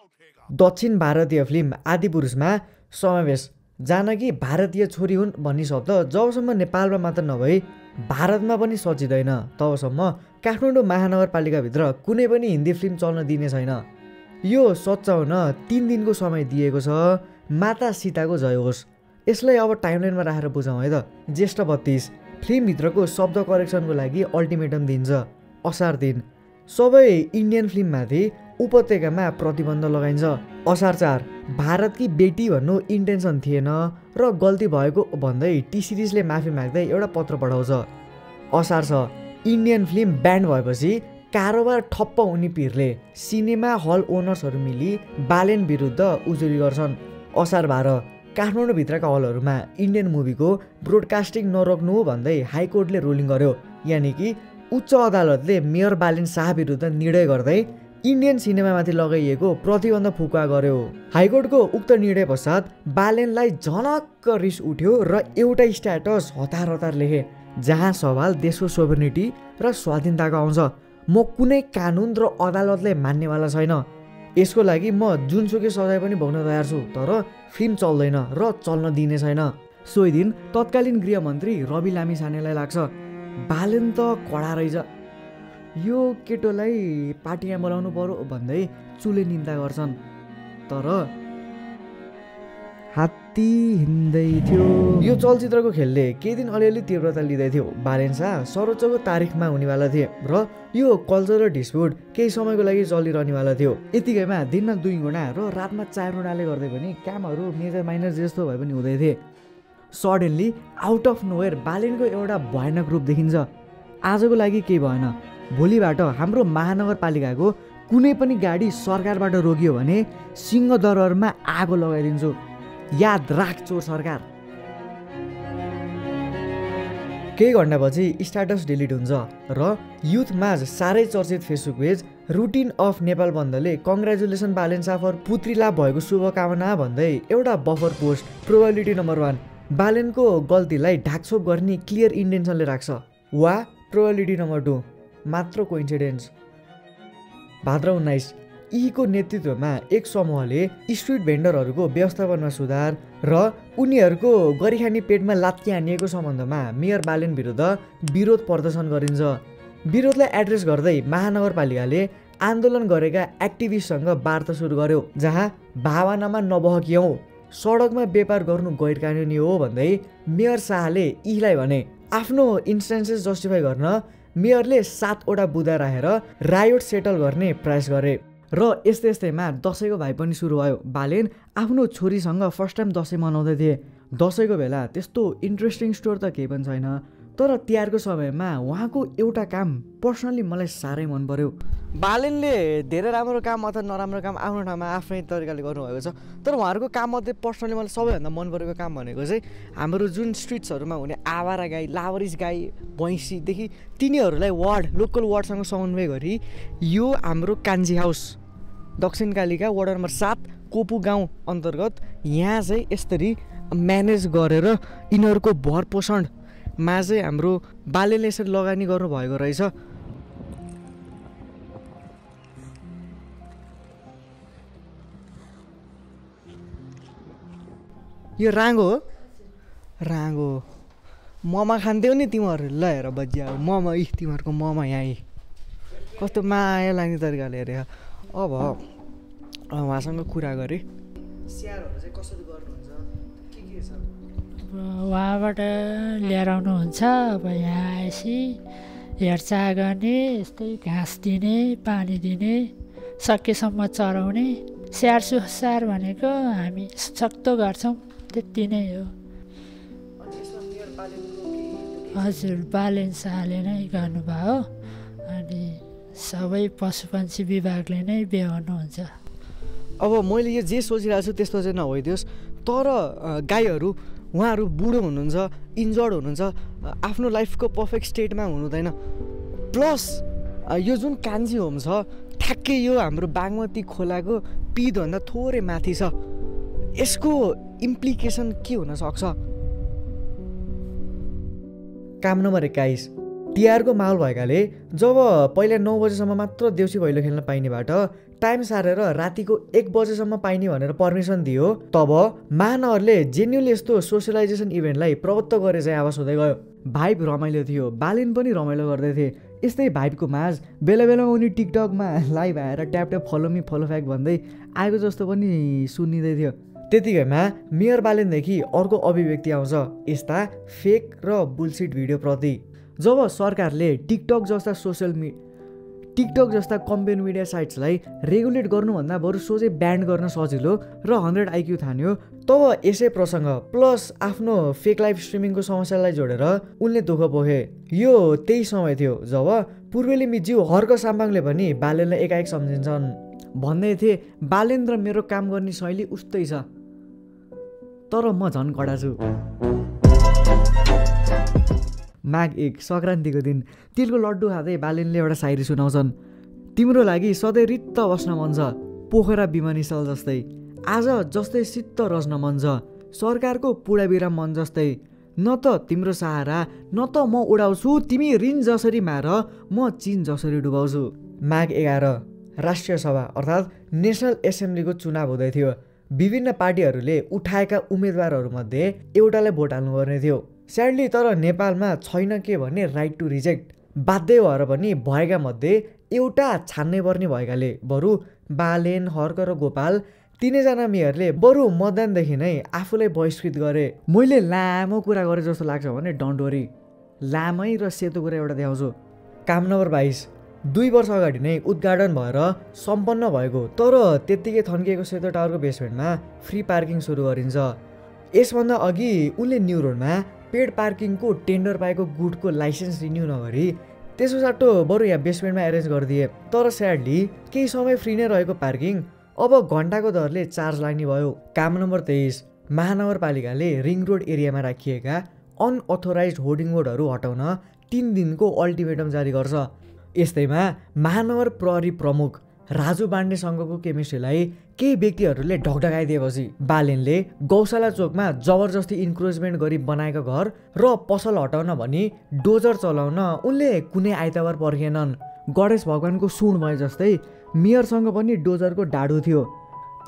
दक्षिण भारतीय फिल्म आदिपुरुषमा समावेश जानकी भारतीय छोरी हुन् भन्ने शब्द जबसम्म नेपालमा मात्र नभई भारतमा पनि सचिँदैन तबसम्म काठमाडौँ महानगरपालिकाभित्र कुनै पनि हिन्दी फिल्म चल्न दिने छैन। यो सच्याउन 3 दिनको समय दिएको छ। माता सीताको जय होस्। यसलाई अब टाइमलाइनमा राखेर बुझौँ है त। ज्येष्ठ 32 फिल्मभित्रको शब्द करेक्सनको लागि अल्टिमेटम दिन्छ। असार 3 सबै इन्डियन फिल्ममाथि उपत्यकामा प्रतिबन्ध लगाइन्छ। असार 4 भारतकी बेटी भन्नु इन्टेन्सन थिएन र गल्ती भएको भन्दै टी सिरिजले माफी माग्दै एउटा पत्र पठाउँछ। असार 6 इन्डियन फिल्म ब्यान्ड भएपछि कारोबार ठप्प हुने पिरले सिनेमा हल ओनर्सहरू मिली बालेन विरुद्ध उजुरी गर्छन्। असार 12 काठमाडौँभित्रका हलहरूमा इन्डियन मुभीको ब्रोडकास्टिङ नरोक्नु भन्दै हाइकोर्टले रुलिङ गर्यो। यानि कि उच्च अदालतले मेयर बालेन शाह विरुद्ध निर्णय गर्दै इन्डियन सिनेमामाथि लगाइएको प्रतिबन्ध फुकुवा गर्यो। हाइकोर्टको उक्त निर्णय पश्चात बालेनलाई झनक्क रिस उठ्यो र एउटा स्ट्याटस हतार लेखे जहाँ सवाल देशको सोभरेनिटी र स्वाधीनताको आउँछ। म कुनै कानुन र अदालतलाई मान्नेवाला छैन। यसको लागि म जुनसुकै सजाय पनि भोग्न तयार छु, तर फिल्म चल्दैन र चल्न दिने छैन। सोही दिन तत्कालीन गृहमन्त्री रवि लामिछानेलाई लाग्छ बालेन त कडा रहेछ, यो केटोलाई पार्टीमा बोलाउनु पर्यो भन्दै चुले निन्दा गर्छन्। तर हात्ती हिँड्दै थियो। यो चलचित्रको खेलले केही दिन अलिअलि तीव्रता लिँदै थियो। बालेन शाह सर्वोच्चको तारिखमा हुनेवाला थिए र यो कल्चरल डिस्प्युट केही समयको लागि चलिरहनेवाला थियो। यतिकैमा दिनमा 2 गुणा र रातमा 4 गुणाले गर्दै पनि कामहरू मेजर माइनर जस्तो भए पनि हुँदै थिए। सडनली आउट अफ नोवेयर बालेनको एउटा भयानक रूप देखिन्छ। आजको लागि केही भएन, भोलिबाट हाम्रो महानगरपालिकाको कुनै पनि गाडी सरकारबाट रोकियो भने सिंहदरबारमा आगो लगाइदिन्छु। याद राख चोर सरकार। केही घन्टापछि स्ट्याटस डिलिट हुन्छ र युथ माझ साह्रै चर्चित Facebook page routine of Nepal बन्दले कङ्ग्रेचुलेसन बालेन शाह फर पुत्री लाभ भएको शुभकामना भन्दै एउटा बफर पोस्ट प्रोबेबिलिटी नम्बर 1 बालेनको गल्तीलाई ढाकछोप गर्ने क्लियर इन्टेन्सनले राख्छ वा प्रोबेबिलिटी नम्बर 2 मात्र कोइन्सिडेन्स। भाद्र 19 यीको नेतृत्वमा एक समूहले स्ट्रिट भेन्डरहरूको व्यवस्थापनमा सुधार र उनीहरूको गरिखाने पेटमा लात्ती हानिएको सम्बन्धमा मेयर बालेन विरुद्ध विरोध प्रदर्शन गरिन्छ। विरोधलाई एड्रेस गर्दै महानगरपालिकाले आन्दोलन गरेका एक्टिभिस्टसँग वार्ता सुरु गर्यो, जहाँ भावनामा नबहकियौँ, सडकमा व्यापार गर्नु गैर कानुनी हो भन्दै मेयर शाहले यीलाई भने। आफ्नो इन्स्टेन्सेस जस्टिफाई गर्न मेयरले 7 वटा बुँदा राखेर रायोट सेटल गर्ने प्रयास गरे र यस्तैमा दसैँको भाइ पनि सुरु भयो। बालेन आफ्नो छोरीसँग फर्स्ट टाइम दसैँ मनाउँदै थिए। दसैँको बेला त्यस्तो इन्ट्रेस्टिङ स्टोर त केही पनि छैन, तर तिहारको समयमा उहाँको एउटा काम पर्सनली मलाई साह्रै मन पर्यो। बालेनले धेरै राम्रो काम अथवा नराम्रो काम आफ्नो ठाउँमा आफ्नै तरिकाले गर्नुभएको छ। तर उहाँहरूको काममध्ये पर्सनली मलाई सबैभन्दा मन परेको काम भनेको चाहिँ हाम्रो जुन स्ट्रिट्सहरूमा हुने आवारा गाई, लावरिस गाई, भैँसीदेखि तिनीहरूलाई लोकल वार्डसँग समन्वय गरी यो हाम्रो कान्जी हाउस दक्षिणकालीका वडा नम्बर 7 कोपु गाउँ अन्तर्गत यहाँ चाहिँ यसरी म्यानेज गरेर यिनीहरूको भर पोषणमा चाहिँ हाम्रो बालेनले यसरी लगानी गर्नुभएको रहेछ। यो राँगो हो, राँगो ममा खान्थ्यौ नि तिमीहरू, ल हेर बजिया ममा तिमीहरूको ममा यहाँ कस्तो माया लाग्ने तरिकाले हेरे। अब उहाँसँग कुरा गरेँ स्याहारहरू चाहिँ कसरी गर्नुहुन्छ, के छ? उहाँबाट लिएर आउनुहुन्छ। अब यहाँ आएपछि हेरचाह गर्ने, यस्तै घाँस दिने, पानी दिने, सकेसम्म चराउने, स्याहार सुसार भनेको हामी सक्दो गर्छौँ, त्यति नै हो। हजुर, बालेन शाहले नै गर्नुभयो अनि सबै पशुपन्छी विभागले नै बेहोर्नुहुन्छ। अब मैले यो जे सोचिरहेको छु त्यस्तो चाहिँ नभइदियोस्, तर गाईहरू उहाँहरू बुढो हुनुहुन्छ, इन्जर्ड हुनुहुन्छ, आफ्नो लाइफको पर्फेक्ट स्टेटमा हुनुहुँदैन। प्लस यो जुन कान्जी होम छ ठ्याक्कै यो हाम्रो बागमती खोलाको पिधभन्दा थोरै माथि छ। यसको इम्प्लिकेसन के हुनसक्छ? काम नम्बर 21, तिहारको माहौल भएकाले जब पहिला 9 बजेसम्म मात्र देउसी भैलो खेल्न पाइनेबाट टाइम सारेर रातिको 1 बजेसम्म पाइने भनेर पर्मिसन दियो, तब महानगरले जेन्युनली यस्तो सोसियलाइजेसन इभेन्टलाई प्रवत्त गरे चाहिँ आवाज हुँदै गयो। भाइब रमाइलो थियो, बालेन पनि रमाइलो गर्दै थिए। यस्तै भाइबको माझ बेला बेलामा उनी टिकटकमा लाइभ आएर tap tap follow me follow back भन्दै आएको जस्तो पनि सुनिँदै थियो। त्यतिकैमा मेयर बालेनदेखि अर्को अभिव्यक्ति आउँछ यस्ता फेक र बुलसिट भिडियो प्रति। जब सरकारले टिकटक जस्ता कम्पेन मिडिया साइट्सलाई रेगुलेट गर्नुभन्दा बरु सोझै ब्यान्ड गर्न सजिलो र 100 IQ ठान्यो, तब यसै प्रसङ्ग प्लस आफ्नो फेक लाइभ स्ट्रिमिङको समस्यालाई जोडेर उनले दुःख पोखे। यो त्यही समय थियो जब पूर्वेली मिज्यू हर्क साम्बाङले पनि बालेनलाई एकाएक सम्झिन्छन्। भन्दै थिए बालेन र मेरो काम गर्ने शैली उस्तै छ, तर म झन् कडा छु। माघ 1 सङ्क्रान्तिको दिन तिलको लड्डु खाँदै बालेनले एउटा शायरी सुनाउँछन्। तिम्रो लागि सधैँ रित्त बस्न मन छ, पोखरा विमानस्थल जस्तै। आज जस्तै सित्त रच्न मन छ, सरकारको पुडाबिरा मन जस्तै। न त तिम्रो सहारा न त म उडाउँछु, तिमी ऋण जसरी मार म चिन जसरी डुबाउँछु। माघ 11 राष्ट्रिय सभा अर्थात् नेसनल एसेम्ब्लीको चुनाव हुँदै थियो। विभिन्न पार्टीहरूले उठाएका उम्मेदवारहरूमध्ये एउटालाई भोट हाल्नुपर्ने थियो। स्याडली तर नेपालमा छैन के भन्ने राइट टु रिजेक्ट। बाध्य भएर पनि भएका मध्ये एउटा छान्नै पर्ने भएकाले बरु बालेन, हर्क र गोपाल तिनैजना मेयरले बरु मतदानदेखि नै आफूलाई बहिष्कृत गरे। मैले लामो कुरा गरेँ जस्तो लाग्छ भने डोन्ट वरी, लामै र सेतो कुरा एउटा देखाउँछु। काम नम्बर 22, 2 वर्ष अगाडि नै उद्घाटन भएर सम्पन्न भएको तर त्यत्तिकै थन्किएको सेतो टावरको बेसमेन्टमा फ्री पार्किङ सुरु गरिन्छ। यसभन्दा अघि उनले न्यू रोडमा पेड पार्किङको टेन्डर पाएको गुटको लाइसेन्स रिन्यू नगरी त्यसो साटो बरु यहाँ बेसमेन्टमा एरेन्ज गरिदिए। तर स्याडली केही समय फ्री नै रहेको पार्किङ अब घन्टाको दरले चार्ज लाग्ने भयो। काम नम्बर 23, महानगरपालिकाले रिङ रोड एरियामा राखिएका अनअथोराइज्ड होर्डिङ बोर्डहरू हटाउन 3 दिनको अल्टिमेटम जारी गर्छ। यस्तैमा महानगर प्रहरी प्रमुख राजु बान्डेसँगको केमिस्ट्रीलाई केही व्यक्तिहरूले ढकढकाइदिएपछि बालेनले गौशाला चोकमा जबरजस्ती इन्क्रोचमेन्ट गरी बनाएको घर र पसल हटाउन भनी डोजर चलाउन उनले कुनै आइतबार पर्खेनन्। गणेश भगवानको सुन भए जस्तै मेयरसँग पनि डोजरको डाडु थियो।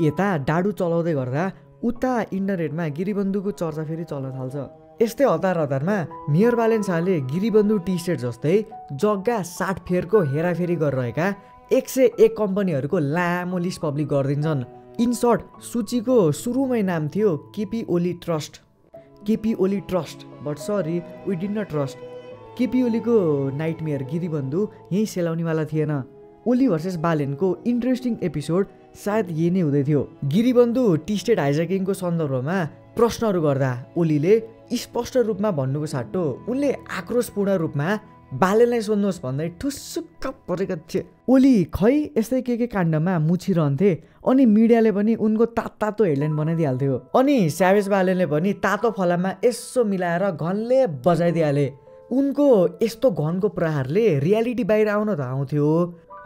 यता डाडु चलाउँदै गर्दा उता इन्टरनेटमा गिरीबन्धुको चर्चा फेरि चल्न थाल्छ। यस्तै हतारमा मेयर बालेन शाहले गिरीबन्धु टी स्टेट जस्तै जग्गा 60 फेरको हेराफेरी गरिरहेका 101 कम्पनीहरूको लामो लिस्ट पब्लिक गरिदिन्छन्। इन सर्ट सूचीको सुरुमै नाम थियो KP Oli trust, but sorry we did not trust. KP ओलीको नाइटमेयर गिरीबन्धु यहीँ सेलाउनेवाला थिएन। ओली भर्सेस बालेनको इन्ट्रेस्टिङ एपिसोड सायद यही नै हुँदै थियो। गिरीबन्धु टी स्टेट हाइज्याकिङको सन्दर्भमा प्रश्नहरू गर्दा ओलीले स्पष्ट रूपमा भन्नुको साटो उनले आक्रोशपूर्ण रूपमा बालेनलाई सोध्नुहोस् भन्दै ठुस्सुक्क परेका थिए। ओली खै यस्तै के काण्डमा मुछिरहन्थे अनि मिडियाले पनि उनको तातो हेडलाइन बनाइदिइहाल्थ्यो। अनि स्यावेज बालेनले पनि तातो फलाममा यसो मिलाएर घनले बजाइदिइहाले। उनको यस्तो घनको प्रहारले रियालिटी बाहिर आउन त आउँथ्यो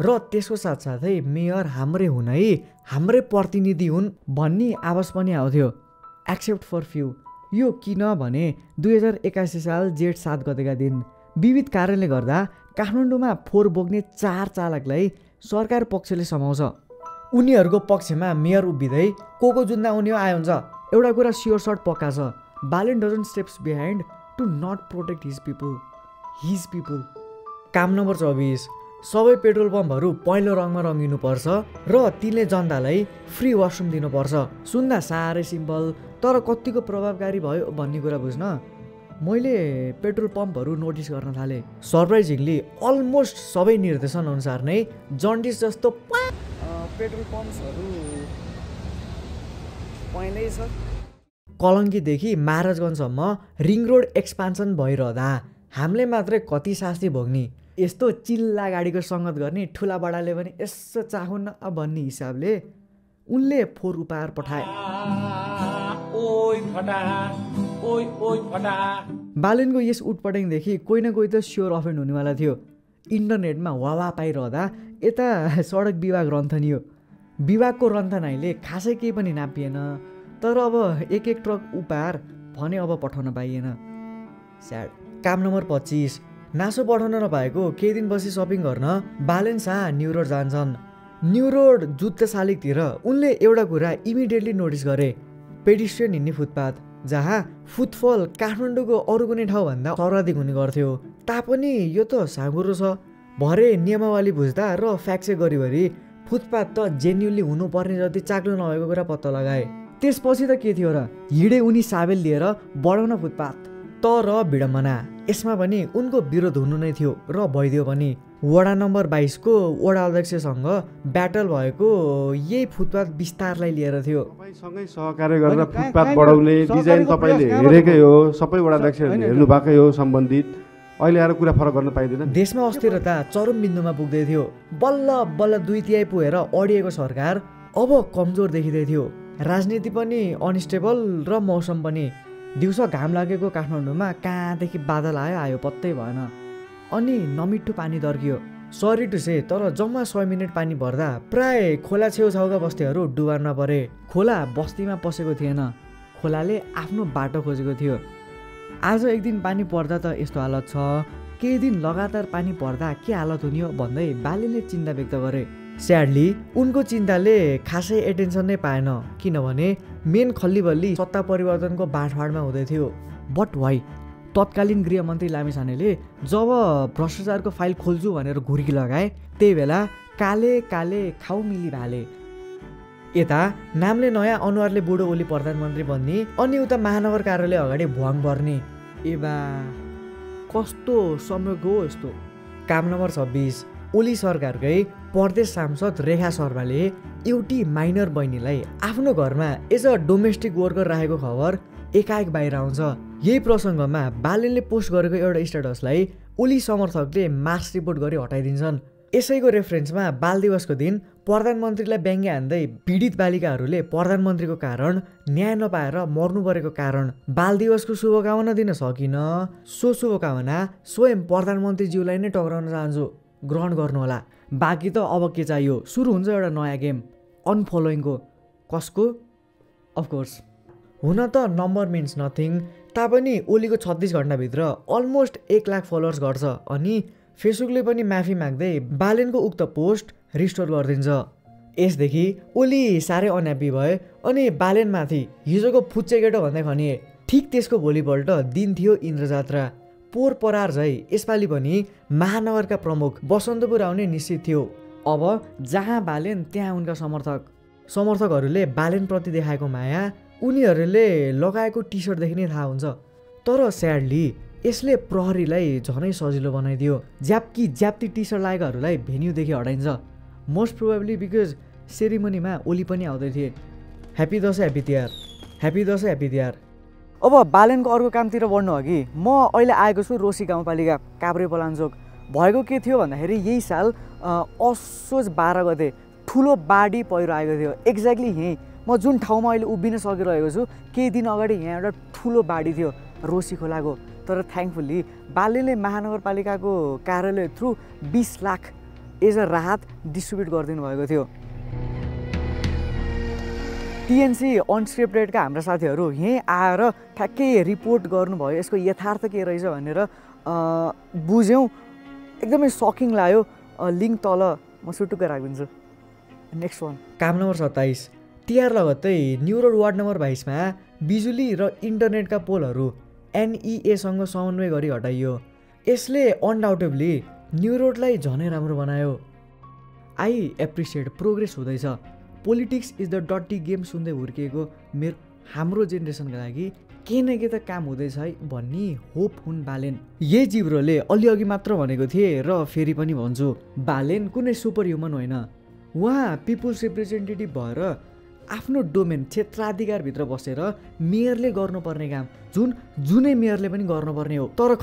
र त्यसको साथसाथै मेयर हाम्रै हुन् है, हाम्रै प्रतिनिधि हुन् भन्ने आवाज पनि आउँथ्यो। Except for few. यो किन भने 2081 साल जेठ 7 गतेका दिन विविध कारणले गर्दा काठमाडौँमा फोहोर बोक्ने 4 चालकलाई सरकार पक्षले समाउँछ। उनीहरूको पक्षमा मेयर उभिँदै को जुन्दा उनी आयो हुन्छ। एउटा कुरा स्योर सर्ट पक्का छ, Balen doesn't steps behind to not protect his people. काम नम्बर 24, सबै पेट्रोल पम्पहरू पहेँलो रङमा रङ्गिनुपर्छ र तिनले जनतालाई फ्री वासरुम दिनुपर्छ। सुन्दा साह्रै सिम्पल, तर कतिको प्रभावकारी भयो भन्ने कुरा बुझ्न मैले पेट्रोल पम्पहरू नोटिस गर्न थालेँ। सरप्राइजिङली अलमोस्ट सबै निर्देशन अनुसार नै जन्डिस जस्तो पेट्रोल पम्प्सहरू पहेँलै छ। कलङ्कीदेखि महाराजगञ्जसम्म रिङ रोड एक्सपान्सन भइरहँदा हामीले मात्रै कति शास्ति भोग्ने। यस्तो चिल्ला गाडीको सङ्गत गर्ने ठुला बडाले पनि यसो चाहुन्न भन्ने हिसाबले उनले फोहोर उपहार पठाए। बालेनको यस उटपटाङदेखि कोही न कोही त स्योर अफेन्ड हुनेवाला थियो। इन्टरनेटमा वावा पाइरहँदा यता सडक विभाग रन्थनियो। विभागको रन्थनाइले खासै केही पनि नापिएन, तर अब एक ट्रक उपहार भने अब पठाउन पाइएन। स्याड। काम नम्बर 25, नासो पठाउन नपाएको केही दिन बसी सपिङ गर्न बालेन शाह न्यु रोड जान्छन्। न्यु रोड जुत्ते शालिगतिर उनले एउटा कुरा इमिडिएटली नोटिस गरे, पेडिस्ट्रियन हिँड्ने फुटपाथ, जहाँ फुटफल काठमाडौँको अरू कुनै ठाउँभन्दा सर्वाधिक हुने गर्थ्यो। तापनि यो त साँगुरो छ। भरे नियमावली बुझ्दा र फ्याक्ट चेक गरिवरी फुटपाथ त जेन्युनली हुनुपर्ने जति चाक्लो नभएको कुरा पत्ता लगाए। त्यसपछि त के थियो र, हिँडे उनी साबेल लिएर बढाउन फुटपाथ। तर विडम्बना, यसमा पनि उनको विरोध हुनु नै थियो र भइदियो पनि। वडा नम्बर 22 को वडा अध्यक्षसँग ब्याटल भएको यही फुटपाथ विस्तारलाई लिएर थियो। तपाईँसँगै सहकार्य गरेर फुटपाथ बढाउने डिजाइन तपाईँले हेरेकै हो, सबै वडा अध्यक्षहरूले हेर्नु भएकै हो सम्बन्धित। अहिले आएर कुरा फरक गर्न पाइँदैन। देशमा अस्थिरता चरम बिन्दुमा पुग्दै थियो। बल्ल बल्ल 2/3 पुगेर अडिएको सरकार अब कमजोर देखिँदै थियो। राजनीति पनि अनस्टेबल र मौसम पनि। दिउँसो घाम लागेको काठमाडौँमा कहाँदेखि बादल आयो पत्तै भएन। अनि नमिठो पानी दर्कियो। सरी टु से, तर जम्मा 6 मिनट पानी पर्दा प्राय खोला छेउछाउका बस्तीहरू डुबानमा परे। खोला बस्तीमा पसेको थिएन, खोलाले आफ्नो बाटो खोजेको थियो। आज एक दिन पानी पर्दा त यस्तो हालत छ, केही दिन लगातार पानी पर्दा के हालत हुने हो भन्दै बालेनले चिन्ता व्यक्त गरे। स्याडली उनको चिन्ताले खासै एटेन्सन नै पाएन, किनभने मेन खल्लीबल्ली सत्ता परिवर्तनको बाँडफाँडमा हुँदै थियो। But why? तत्कालीन गृहमन्त्री लामिछानेले जब भ्रष्टाचारको फाइल खोल्छु भनेर घुर्की लगाए, त्यही बेला काले काले खाउ मिली भाले। यता नामले नयाँ अनुहारले बुढो ओली प्रधानमन्त्री बन्ने, अनि उता महानगर कार्यालय अगाडि भुवाङ पर्ने। एबा कस्तो संयोग हो यस्तो। काम नम्बर 26, ओली सरकारकै प्रदेश सांसद रेखा शर्माले एउटी माइनर बहिनीलाई आफ्नो घरमा एज अ डोमेस्टिक वर्कर राखेको खबर एकाएक बाहिर आउँछ। यही प्रसङ्गमा बालेनले पोस्ट गरेको एउटा स्ट्याटसलाई ओली समर्थकले मार्क्स रिपोर्ट गरी हटाइदिन्छन्। यसैको रेफरेन्समा बाल दिवसको दिन प्रधानमन्त्रीलाई व्यङ्ग्य हान्दै पीडित बालिकाहरूले प्रधानमन्त्रीको कारण न्याय नपाएर मर्नु परेको कारण बाल दिवसको शुभकामना दिन सकिन। सो शुभकामना स्वयं प्रधानमन्त्रीज्यूलाई नै टक्राउन चाहन्छु, ग्रहण गर्नुहोला। बाँकी त अब के चाहियो, सुरु हुन्छ एउटा नयाँ गेम अनफलोइङको। कसको? अफकोर्स हुन त नम्बर मिन्स नथिङ, तापनि ओलीको 36 घन्टाभित्र अलमोस्ट 1 लाख फलोवर्स गर्छ। अनि फेसबुकले पनि माफी माग्दै बालेनको उक्त पोस्ट रिस्टोर गरिदिन्छ। यसदेखि ओली साह्रै अनह्याप्पी भए अनि बालेनमाथि हिजोको फुच्चे केटो भन्दै खनिए। ठिक त्यसको भोलिपल्ट दिन थियो इन्द्रजात्रा। पोहोर परार झै यसपालि पनि महानगरका प्रमुख बसन्तपुर आउने निश्चित थियो। अब जहाँ बालेन त्यहाँ उनका समर्थकहरूले बालेनप्रति देखाएको माया उनीहरूले लगाएको टी सर्टदेखि नै थाहा हुन्छ। तर स्याडली यसले प्रहरीलाई झनै सजिलो बनाइदियो। ज्याप्ती टी सर्ट लागेकाहरूलाई भेन्यूदेखि हटाइन्छ। मोस्ट प्रोबेबली बिकज सेरिमोनीमा ओली पनि आउँदै थिए। Happy Dashain happy Tihar, happy Dashain happy Tihar. अब बालेनको अर्को कामतिर बढ्नु अघि म अहिले आएको छु रोसी गाउँपालिका काभ्रे पलाञ्चोक। भएको के थियो भन्दाखेरि यही साल असोज 12 गते ठुलो बाढी पहिरो आएको थियो। एक्ज्याक्टली यहीँ म जुन ठाउँमा अहिले उभिन सकिरहेको छु केही दिन अगाडि यहाँ एउटा ठुलो बाढी थियो रोसी खोलाको। तर थ्याङ्कफुल्ली बालेनले महानगरपालिकाको कार्यालय थ्रु 20 लाख एज अ राहत डिस्ट्रिब्युट गरिदिनु भएको थियो। टिएनसी अनस्क्रिप्टेडका हाम्रा साथीहरू यहीँ आएर ठ्याक्कै रिपोर्ट गर्नुभयो यसको यथार्थ के रहेछ भनेर बुझ्यौँ। एकदमै सकिङ लाग्यो। लिङ्क तल म सुटुक्कै राखिदिन्छु। नेक्स्ट वान काम नम्बर 27 तिहार लगत्तै न्यू रोड वार्ड नम्बर 22 मा बिजुली र इन्टरनेटका पोलहरू NEA सँग समन्वय गरी हटाइयो। यसले अनडाउटेबली न्यू रोडलाई झनै राम्रो बनायो। आई एप्रिसिएट प्रोग्रेस हुँदैछ। पोलिटिक्स इज द डटी गेम सुन्दै हुर्किएको हाम्रो जेनेरेसनका लागि केही न केही त काम हुँदैछ है भन्ने होप हुन् बालेन। यही जिब्रोले अलि अघि मात्र भनेको थिएँ र फेरि पनि भन्छु, बालेन कुनै सुपर ह्युमन होइन। उहाँ पिपुल्स रिप्रेजेन्टेटिभ भएर आफ्नो डोमेन क्षेत्राधिकारभित्र बसेर मेयरले गर्नुपर्ने काम जुनै मेयरले पनि गर्नुपर्ने हो। तर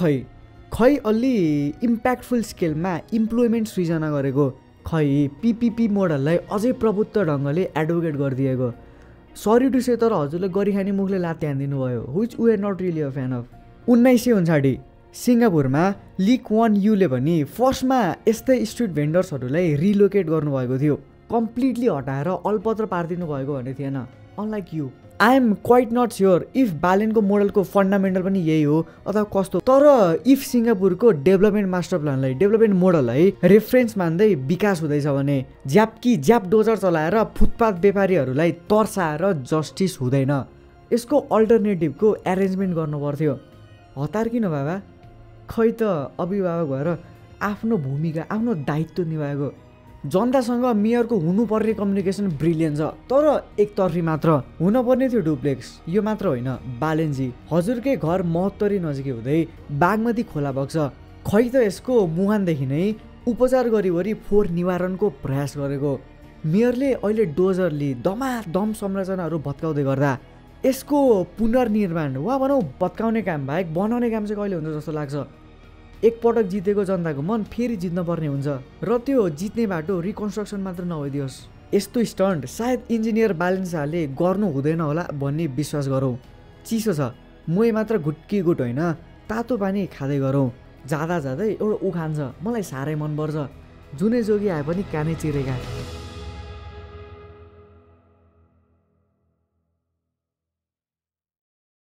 खै अलि इम्प्याक्टफुल स्केलमा इम्प्लोइमेन्ट सृजना गरेको, खै PPP मोडललाई अझै प्रभुत्व ढङ्गले एडभोकेट गरिदिएको। सरी टु से तर हजुरले गरिखाने मुखले लात्ते हानिदिनु भयो, which we are not really a fan of. 1959 सिङ्गापुरमा लिक 1U ले पनि फर्स्टमा यस्तै स्ट्रिट भेन्डर्सहरूलाई रिलोकेट गर्नुभएको थियो। कम्प्लिटली हटाएर अलपत्र पारिदिनु भएको भन्ने थिएन। Unlike you I am quite not sure if बालेनको मोडलको फन्डामेन्टल पनि यही हो अथवा कस्तो। तर इफ सिङ्गापुरको डेभलपमेन्ट मास्टर प्लानलाई डेभलपमेन्ट मोडललाई रेफरेन्स मान्दै विकास हुँदैछ भने ज्याप डोजर चलाएर फुटपाथ व्यापारीहरूलाई तर्साएर जस्टिस हुँदैन। यसको अल्टरनेटिभको एरेन्जमेन्ट गर्नु पर्थ्यो। हतार किन बाबा? खै त अभिभावक भएर आफ्नो भूमिका आफ्नो दायित्व निभाएको। जनतासँग मेयरको हुनुपर्ने कम्युनिकेसन ब्रिलियन्ट छ, तर एकतर्फी मात्र हुनुपर्ने थियो डुप्लेक्स। यो मात्र होइन बालेनजी, हजुरकै घर महोत्तरी नजिकै हुँदै बागमती खोला बग्छ। खै त यसको मुहानदेखि नै उपचार गरिवरी फोहोर निवारणको प्रयास गरेको। मेयरले अहिले डोजरले दमादम संरचनाहरू भत्काउँदै गर्दा यसको पुनर्निर्माण वा भनौँ भत्काउने काम बाहेक बनाउने काम चाहिँ कहिले हुन्छ जस्तो लाग्छ। एकपटक जितेको जनताको मन फेरि जित्न पर्ने हुन्छ र त्यो जित्ने बाटो रिकन्स्ट्रक्सन मात्र नभइदियोस्। यस्तो स्टन्ट सायद इन्जिनियर बालेन शाहले गर्नु हुँदैन होला भन्ने विश्वास गरौँ। चिसो छ, मोही मात्र घुट्की गुट होइन, तातो पानी खाँदै गरौँ। जाँदै एउटा उखान छ मलाई साह्रै मनपर्छ, जुनै जोगी आए पनि कानै चिरेका।